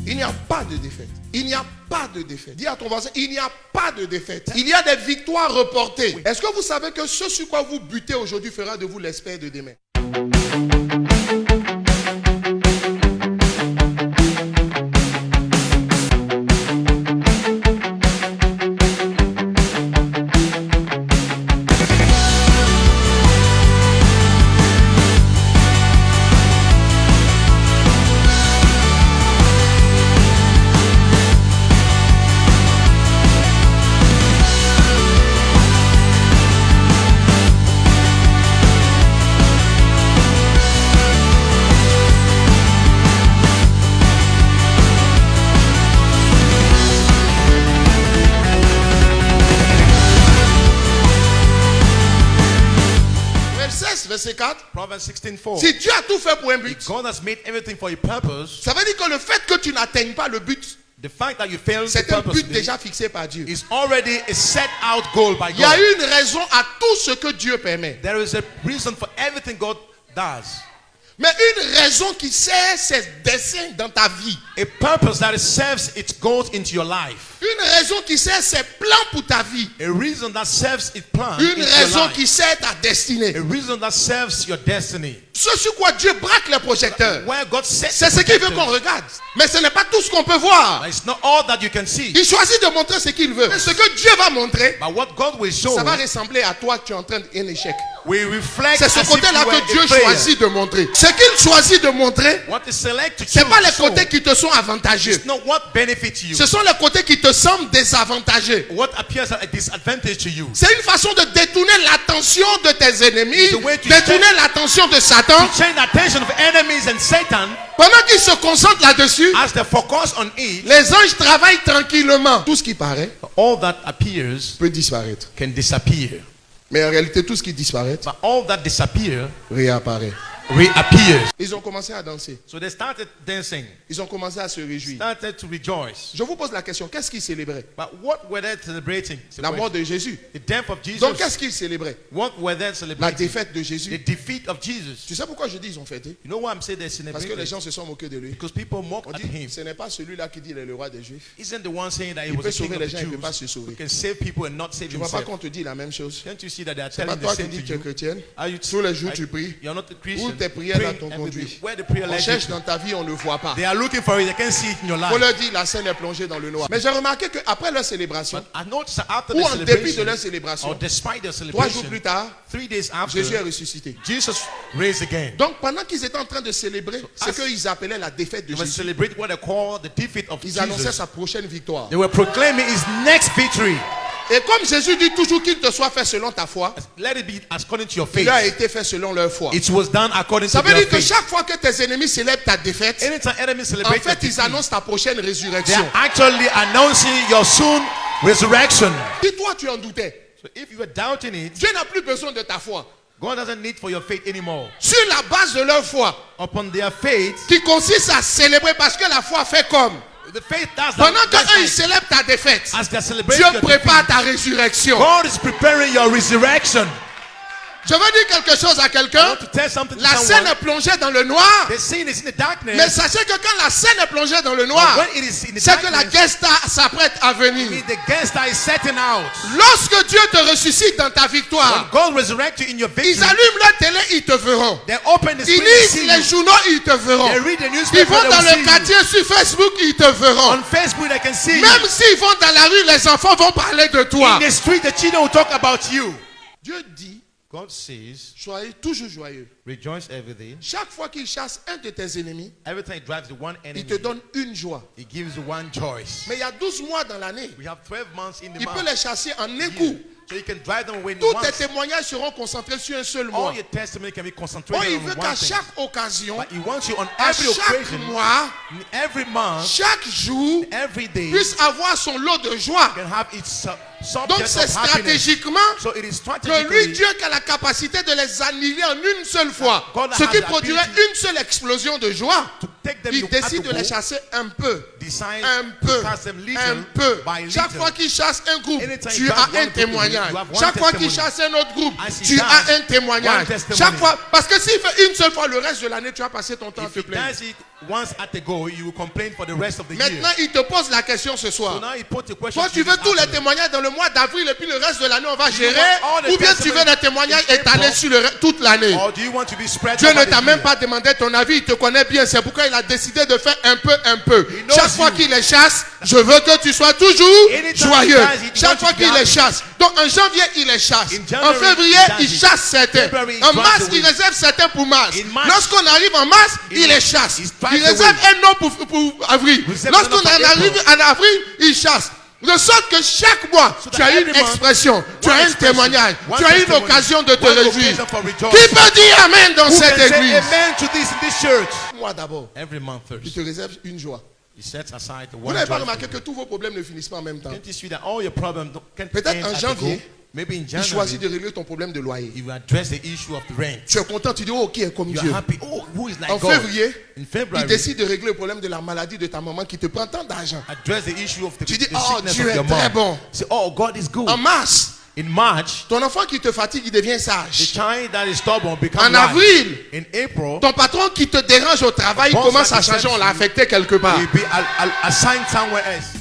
Il n'y a pas de défaite. Il n'y a pas de défaite. Dis à ton voisin, il n'y a pas de défaite. Il y a des victoires reportées. Oui. Est-ce que vous savez que ce sur quoi vous butez aujourd'hui fera de vous l'expert de demain? Verset 4. Proverbs 16:4. Si Dieu a tout fait pour un but, God has made everything for a purpose. Ça veut dire que le fait que tu n'atteignes pas le but, The fact that you fail c'est the un purpose but déjà fixé par Dieu. is already a set out goal by Il y a God. une raison à tout ce que Dieu permet. There is a reason for everything God does. Mais une raison qui sert ses desseins dans ta vie. A purpose that serves its goals into your life. Une raison qui sert ses plans pour ta vie. A reason that serves its plan Une into your raison life. qui sert ta destinée. A reason that serves your destiny. Ce sur quoi Dieu braque les projecteurs, Where God sets c'est ce qu'il veut qu'on regarde. Mais ce n'est pas tout ce qu'on peut voir. It's not all that you can see. Il choisit de montrer ce qu'il veut. Ce que Dieu va montrer, But what God will show ça va ressembler à toi que tu es en train d'un échec. will reflect C'est ce as if côté-là you were que Dieu a failure. choisit de montrer. Ce qu'il choisit de montrer, What is select to ce n'est pas les show côtés qui te sont avantageux. is not what benefits you. Ce sont les côtés qui te semblent désavantageux. What appears as a disadvantage to you. C'est une façon de détourner l'attention de tes ennemis, The way to détourner l'attention de Satan. To change the attention of enemies and Satan, Pendant qu'ils se concentrent là-dessus, as they focus on it, les anges travaillent tranquillement. Tout ce qui paraît all that appears peut disparaître. can disappear. Mais en réalité, tout ce qui disparaît But all that disappear réapparaît. reappears. Ils ont commencé à danser. So they started dancing, Ils ont commencé à se réjouir. started to rejoice. Je vous pose la question, qu'est-ce qu'ils célébraient? But what were they celebrating? La mort de Jésus. The death of Jesus. Donc qu'est-ce qu'ils célébraient? What were they La celebrating? défaite de The Jésus. defeat of Jesus. Tu sais pourquoi je dis ils ont fêté? You know why I'm saying they Parce que les celebrated? gens se sont moqués de lui. Because people mock On at dit, him. ce n'est pas celui-là qui dit il est le roi des Juifs. Isn't the one saying that he Il was peut the king sauver of les the gens, il ne peut pas Jews se sauver. who can save people and not save Tu ne vois pas himself? qu'on te dit la même chose. Can't you see that they are C'est pas telling toi the qui same dis to que tu es you? chrétienne. Are you Tous les jours tu pries. You're not a Où Christian. tes prières là t'ont Praying every conduit. day. Where the prayer On led you cherche to. dans ta vie, on ne le voit pas. They are looking for it. They can't see it in your On life. leur dit la scène est plongée dans le noir. Mais j'ai remarqué qu'après leur célébration, But I noticed that after ou the en dépit de celebration, leur célébration, or despite their 3 jours celebration, plus tard, 3 days after, Jésus est ressuscité. Jesus raised again. Donc pendant qu'ils étaient en train de célébrer ce as- qu'ils appelaient la défaite de They were Jésus, celebrating what they call the defeat of ils annonçaient Jesus. sa prochaine victoire. They were proclaiming his next victory. Et comme Jésus dit toujours qu'il te soit fait selon ta foi, Let it be according to your il a faith. été fait selon leur foi. It was done according Ça to veut their dire que faith. chaque fois que tes ennemis célèbrent ta défaite, Anytime enemies en celebrate fait your ils defeat, annoncent ta prochaine they résurrection. are actually announcing your soon resurrection. Si toi tu en doutais, So if you were doubting it, Dieu n'a plus besoin de ta foi. God doesn't need for your faith anymore. Sur la base de leur foi, Upon their faith, qui consiste à célébrer parce que la foi fait comme. the faith does that. Pendant That's qu'eux ils like, célèbrent ta défaite, as they're celebrating Dieu your prépare defeat, ta résurrection. God is preparing your resurrection. Je veux dire quelque chose à I quelqu'un. want to tell something to La scène someone. est plongée dans le noir. The scene is in the darkness. Mais sachez que quand la scène est plongée dans le noir, When it is in the c'est que la darkness, guest star s'apprête à venir. the guest that is setting out. Lorsque Dieu te ressuscite dans ta When victoire, God resurrects you in your victory, ils allument la télé, ils te verront. they open the Ils screen and lisent see les you. journaux, ils te verront. They read the Ils newspaper, vont they dans will le see you. quartier sur Facebook, ils te verront. On Facebook, they can see you. Même s'ils vont dans la rue, les enfants vont parler de toi. In the street, the children will talk about you. Dieu dit, God says, soyez toujours joyeux. rejoice every day. Chaque fois qu'il chasse un de tes ennemis, Every time he drives the one il enemy, te donne une joie. he gives you one choice. Mais il y a 12 mois dans l'année. We have 12 months in the Il peut month. les chasser en un coup. So you can drive them away in Tous once. tes témoignages seront concentrés sur un seul mois. All your testimony can be Oh, concentrated il on veut one qu'à thing. chaque occasion, But he wants you on à every chaque occasion, mois, every month, chaque jour, every day, puisse avoir son lot de joie. can have its Donc subject c'est of happiness. stratégiquement So it is que lui, strategically Dieu, qui a la capacité de les annihiler en une seule fois. God Ce has qui the produirait ability une seule explosion de joie. to take them. Il You have décide to de les go, chasser un peu. decide Un to peu, pass them little un peu. by Chaque little. fois qu'il chasse un groupe, Anytime tu you as drive one un group, témoignage. you have one Chaque fois qu'il testimony. chasse un autre groupe, As he tu does, as un témoignage. one testimony. Chaque fois, parce que s'il fait une seule fois le reste de l'année, tu vas passer ton temps à If te he plaindre. does it once at a go, you will complain for the rest of the year. Maintenant, il te pose la question ce So soir. now he put the question Toi, to tu you veux this tous les afternoon. témoignages dans le mois d'avril et puis le reste de l'année, on va gérer? want all the Ou bien tu veux des témoignages testimonies in étalés April? sur toute l'année? Or do you want to be spread Dieu over ne the t'a même year? pas demandé ton avis, il te connaît bien. C'est pourquoi il a décidé de faire un peu. knows Chaque fois you. qu'il les chasse, je veux que tu sois toujours Anytime joyeux. he does it, he Chaque wants fois you to qu'il be les happy. chasse. Donc en janvier, il les chasse. In En January, février, he does il it. chasse certains. February, he En tries mars, to il win. réserve certains pour mars. In March, Lorsqu'on arrive en mars, il les chasse. he Il tries to réserve win. un nom pour avril. Reserve Lorsqu'on an for arrive April. en avril, il chasse. De sorte que chaque mois, So tu that as une every month, expression, tu one as un expression, témoignage, one tu as une testimony, occasion de te one réjouir. occasion for Qui rejoicing. peut dire Amen dans Who cette can say église? amen to this in this church? Moi d'abord, Every month il first. te réserve une joie. He sets aside Vous one n'avez pas joy. remarqué que tous vos problèmes ne finissent pas en même temps? Can't you see that all your problems can't Peut-être end en at the janvier, go? Maybe in Il choisit January, de régler ton problème de loyer. you address the issue of the rent. Tu es content, tu dis, oh, qui est comme You Dieu? are happy. Oh, who is like En God? février, In il February, décide de régler le problème de la maladie de ta maman qui te prend tant d'argent. address the issue of the Tu dis, the oh, sickness Dieu of your est très mom. bon. Say, oh, God is good. En mars, In March, ton enfant qui te fatigue, il devient the sage. child that is stubborn becomes En wise. avril, In April, ton patron qui te dérange au travail, il boss commence that à changer, upsets on l'a you affecté quelque part. will be assigned somewhere else.